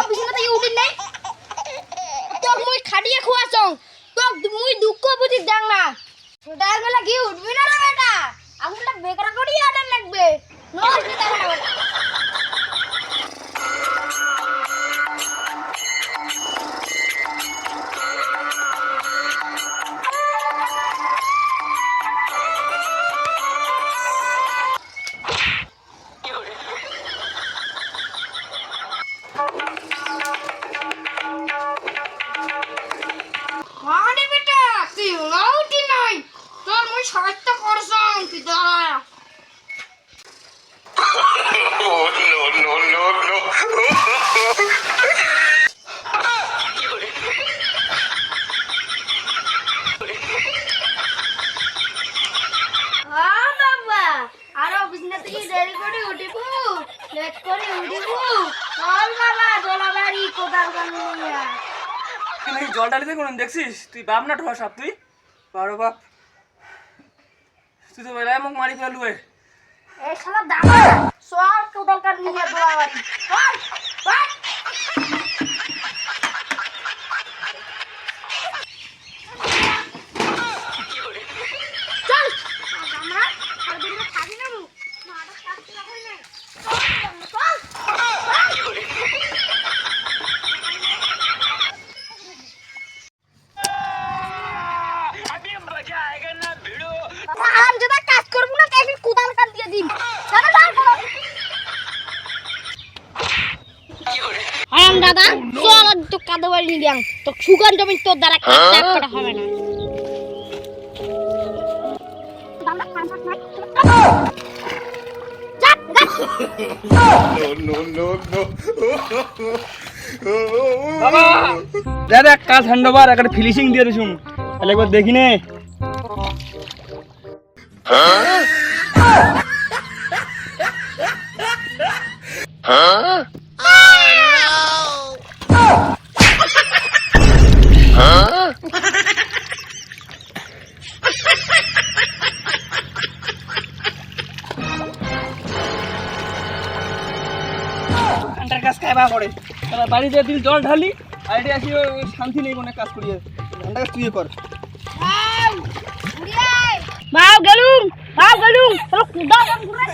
বিছানা থেকে উঠি নাই তোক মুই খাটিয়ে খুয়াছং তোক মুই দুঃখ বুঝি দাং না সেটার বেলা কি উঠবি না রে বেটা আগুনটা বেকার করি আডান লাগবে নষ্ট দাও না বেটা মানে বেটা তুই লাউটি নাই তোর মুই সাহায্য করছং তুই দাঁড়া No, no, no, no. বাবা আরো বিছনা থেকে দেরি করে উঠিব লেট করে উঠিব চল বাবা দোলাবাড়ি কোদাল গানিয়া তুই জল ডালিতে কোন দেখছিস তুই বাপ না ঠোয়া সাপ তুই বারো বাপ তুই তো বেলায় মুখ মারি ফেলু এই শালা দামা চল কোদাল গানিয়া দোলাবাড়ি চল চল চল দামা আর দিন খাবি না মারা কাটতে রাখই না চল আম যেটা কাজ করব না কাকে কোদাল কাট দিয়ে দিন দাদা আম দাদা চল তো কাদা বাড়ি নিলাম তো সুগন্ধ জমি তোর দ্বারা কাটতে করা হবে না দাদা খান না No, no, no, no. বাবা দাদা এক কাজ হ্যান্ডওভার একটা ফিনিশিং দিয়ে দিছুন তাহলে একবার দেখি নে ঘন্টার কাজ খাইবা পড়ে তাহলে বাড়িতে দিন জল ঢালি আর এটা আসি শান্তি নেই কোনো কাজ করিয়ে ঘন্টা কাজ তুই কর বাউ গেলুম চলো কোদাল গান ঘুরে